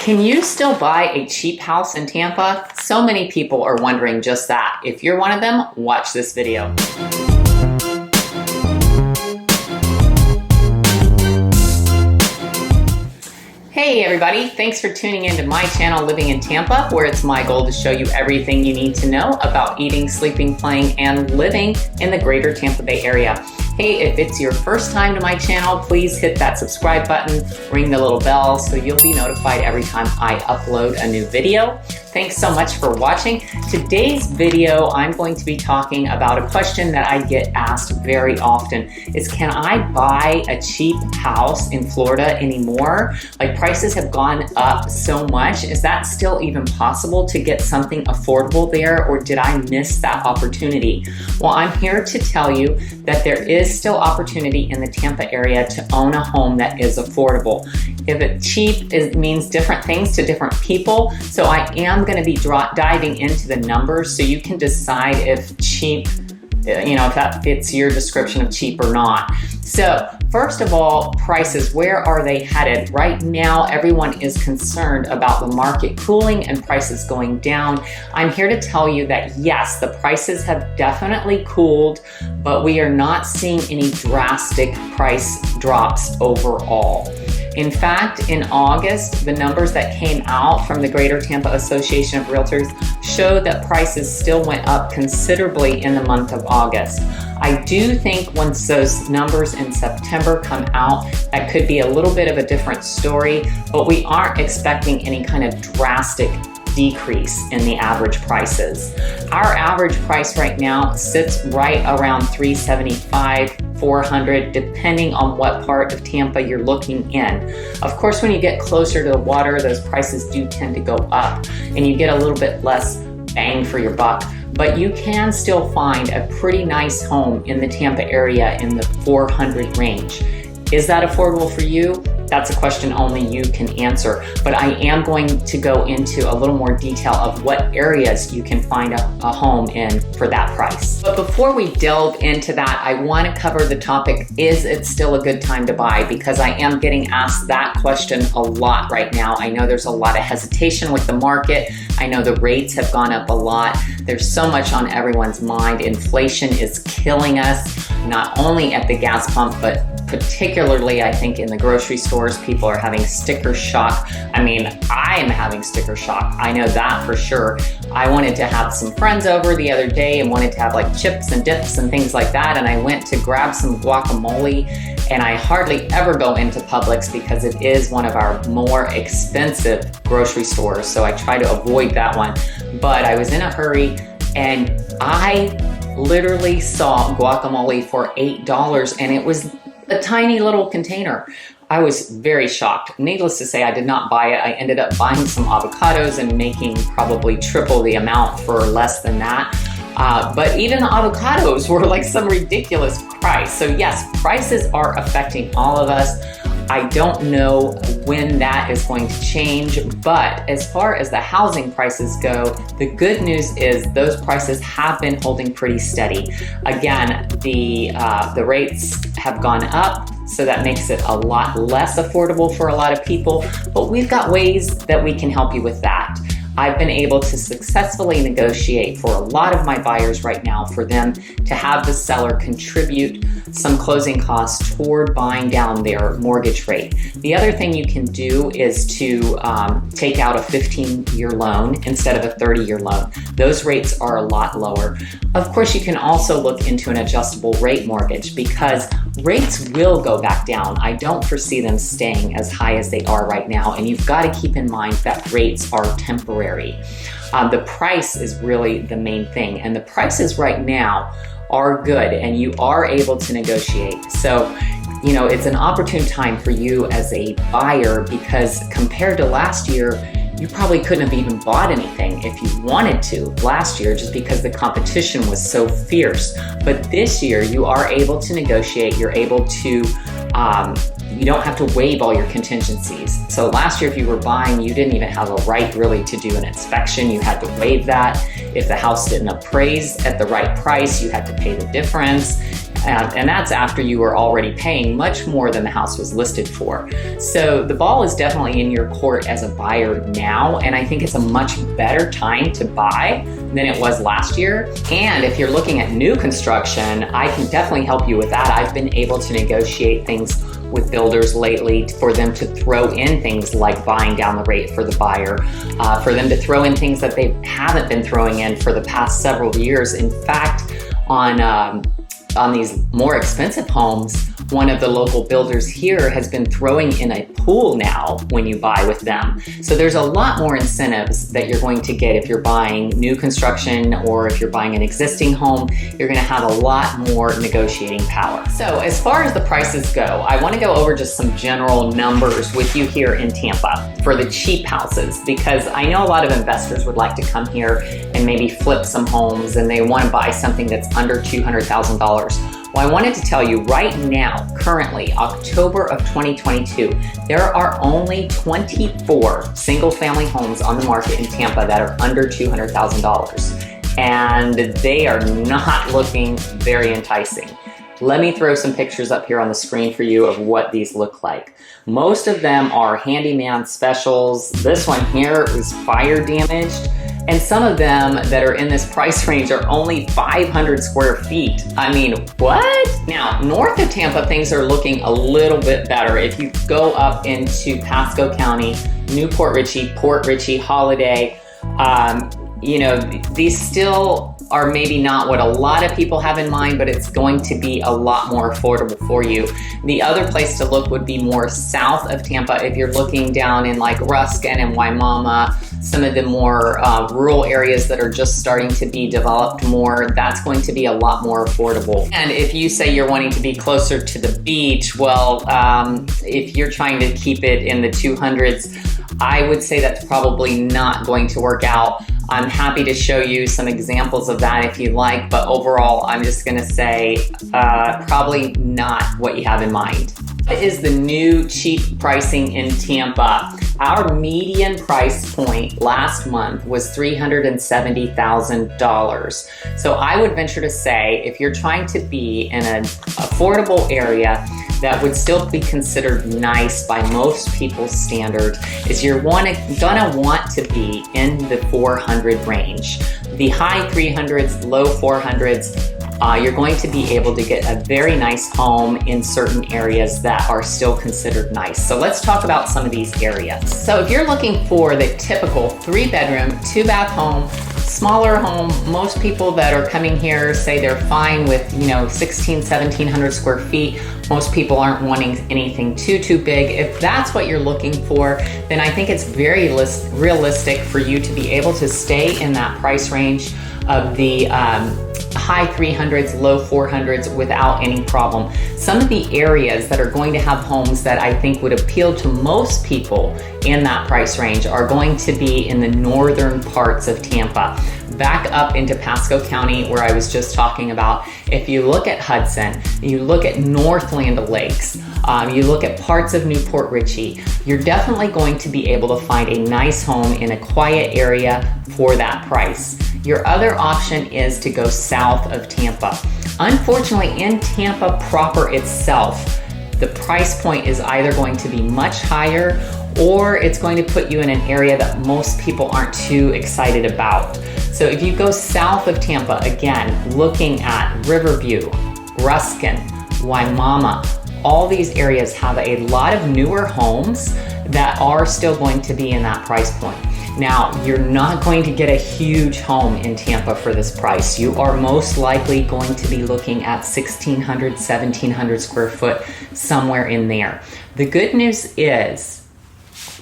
Can you still buy a cheap house in Tampa? So many people are wondering just that. If you're one of them, watch this video. Hey everybody, thanks for tuning into my channel Living in Tampa, where it's my goal to show you everything you need to know about eating, sleeping, playing, and living in the greater Tampa Bay area. Hey, if it's your first time to my channel, please hit that subscribe button, ring the little bell so you'll be notified every time I upload a new video. Thanks so much for watching. Today's video, I'm going to be talking about a question that I get asked very often is, can I buy a cheap house in Florida anymore? Like, prices have gone up so much. Is that still even possible to get something affordable there, or did I miss that opportunity? Well, I'm here to tell you that there is still opportunity in the Tampa area to own a home that is affordable. If it's cheap, it means different things to different people. So I am going to be diving into the numbers so you can decide if cheap, if that fits your description of cheap or not. So first of all, prices, where are they headed? Right now, everyone is concerned about the market cooling and prices going down. I'm here to tell you that yes, the prices have definitely cooled, but we are not seeing any drastic price drops overall. In fact, in August, the numbers that came out from the Greater Tampa Association of Realtors showed that prices still went up considerably in the month of August. I do think once those numbers in September come out, that could be a little bit of a different story, but we aren't expecting any kind of drastic decrease in the average prices. Our average price right now sits right around $375, $400, depending on what part of Tampa you're looking in. Of course, when you get closer to the water, those prices do tend to go up and you get a little bit less bang for your buck. But you can still find a pretty nice home in the Tampa area in the 400 range. Is that affordable for you? That's a question only you can answer, but I am going to go into a little more detail of what areas you can find a home in for that price. But before we delve into that, I want to cover the topic, is it still a good time to buy? Because I am getting asked that question a lot right now. I know there's a lot of hesitation with the market. I know the rates have gone up a lot. There's so much on everyone's mind. Inflation is killing us, not only at the gas pump, but particularly, I think, in the grocery stores. People are having sticker shock. I mean, I am having sticker shock. I know that for sure. I wanted to have some friends over the other day and wanted to have like chips and dips and things like that. And I went to grab some guacamole, and I hardly ever go into Publix because it is one of our more expensive grocery stores. So I try to avoid that one. But I was in a hurry and I literally saw guacamole for $8, and it was a tiny little container. I was very shocked. Needless to say, I did not buy it. I ended up buying some avocados and making probably triple the amount for less than that. But even the avocados were like some ridiculous price. So yes, prices are affecting all of us. I don't know when that is going to change, but as far as the housing prices go, the good news is those prices have been holding pretty steady. Again, the rates have gone up, so that makes it a lot less affordable for a lot of people, but we've got ways that we can help you with that. I've been able to successfully negotiate for a lot of my buyers right now for them to have the seller contribute some closing costs toward buying down their mortgage rate. The other thing you can do is to take out a 15-year loan instead of a 30-year loan. Those rates are a lot lower. Of course, you can also look into an adjustable rate mortgage because rates will go back down. I don't foresee them staying as high as they are right now, and you've got to keep in mind that rates are temporary. The price is really the main thing, and the prices right now are good and you are able to negotiate. So, it's an opportune time for you as a buyer because compared to last year, you probably couldn't have even bought anything if you wanted to last year just because the competition was so fierce. But this year you are able to negotiate, you're able to you don't have to waive all your contingencies. So last year, if you were buying, you didn't even have a right really to do an inspection. You had to waive that. If the house didn't appraise at the right price, you had to pay the difference. And that's after you were already paying much more than the house was listed for. So the ball is definitely in your court as a buyer now, and I think it's a much better time to buy than it was last year. And if you're looking at new construction, I can definitely help you with that. I've been able to negotiate things with builders lately for them to throw in things like buying down the rate for the buyer, for them to throw in things that they haven't been throwing in for the past several years. In fact, on these more expensive homes, one of the local builders here has been throwing in a pool now when you buy with them. So there's a lot more incentives that you're going to get if you're buying new construction, or if you're buying an existing home, you're gonna have a lot more negotiating power. So as far as the prices go, I wanna go over just some general numbers with you here in Tampa for the cheap houses, because I know a lot of investors would like to come here and maybe flip some homes, and they wanna buy something that's under $200,000. Well, I wanted to tell you right now, currently, October of 2022, there are only 24 single-family homes on the market in Tampa that are under $200,000, and they are not looking very enticing. Let me throw some pictures up here on the screen for you of what these look like. Most of them are handyman specials. This one here is fire damaged. And some of them that are in this price range are only 500 square feet. I mean, what? Now, north of Tampa, things are looking a little bit better. If you go up into Pasco County, Newport Richey, Port Richey, Holiday, you know, these still are maybe not what a lot of people have in mind, but it's going to be a lot more affordable for you. The other place to look would be more south of Tampa. If you're looking down in like Ruskin and Waimama, some of the more rural areas that are just starting to be developed more, that's going to be a lot more affordable. And if you say you're wanting to be closer to the beach, well, if you're trying to keep it in the 200s, I would say that's probably not going to work out. I'm happy to show you some examples of that if you like, but overall, I'm just gonna say probably not what you have in mind. What is the new cheap pricing in Tampa? Our median price point last month was $370,000. So I would venture to say, if you're trying to be in an affordable area that would still be considered nice by most people's standards, is you're gonna want to be in the 400 range. The high 300s, low 400s, you're going to be able to get a very nice home in certain areas that are still considered nice. So let's talk about some of these areas. So if you're looking for the typical 3-bedroom, 2-bath home, smaller home, most people that are coming here say they're fine with, 1,1700 square feet. Most people aren't wanting anything too big. If that's what you're looking for, then I think it's very realistic for you to be able to stay in that price range of the high 300s, low 400s without any problem. Some of the areas that are going to have homes that I think would appeal to most people in that price range are going to be in the northern parts of Tampa. Back up into Pasco County, where I was just talking about. If you look at Hudson, you look at Northland Lakes, you look at parts of Newport Richey, you're definitely going to be able to find a nice home in a quiet area for that price. Your other option is to go south of Tampa. Unfortunately, in Tampa proper itself, the price point is either going to be much higher, or it's going to put you in an area that most people aren't too excited about. So if you go south of Tampa, again, looking at Riverview, Ruskin, Waimama, all these areas have a lot of newer homes that are still going to be in that price point. Now, you're not going to get a huge home in Tampa for this price. You are most likely going to be looking at 1,600, 1,700 square foot, somewhere in there. The good news is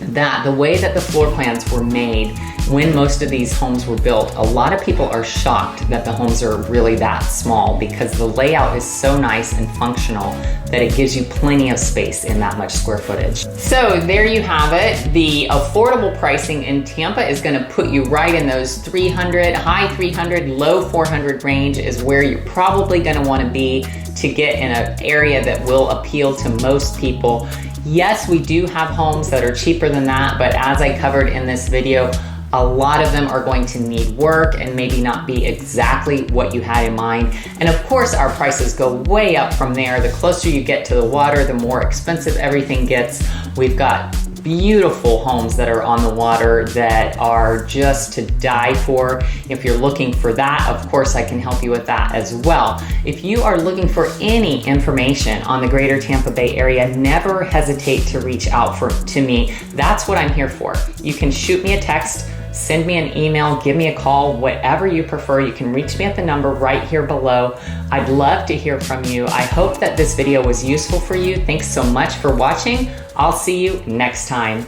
that the way that the floor plans were made when most of these homes were built, a lot of people are shocked that the homes are really that small, because the layout is so nice and functional that it gives you plenty of space in that much square footage. So there you have it. The affordable pricing in Tampa is going to put you right in those 300, high 300, low 400 range is where you're probably going to want to be to get in an area that will appeal to most people. Yes, we do have homes that are cheaper than that, but as I covered in this video, A lot of them are going to need work and maybe not be exactly what you had in mind. And of course, our prices go way up from there. The closer you get to the water, the more expensive everything gets. We've got beautiful homes that are on the water that are just to die for. If you're looking for that, of course, I can help you with that as well. If you are looking for any information on the greater Tampa Bay area, never hesitate to reach out to me. That's what I'm here for. You can shoot me a text, send me an email, give me a call, whatever you prefer. You can reach me at the number right here below. I'd love to hear from you. I hope that this video was useful for you. Thanks so much for watching. I'll see you next time.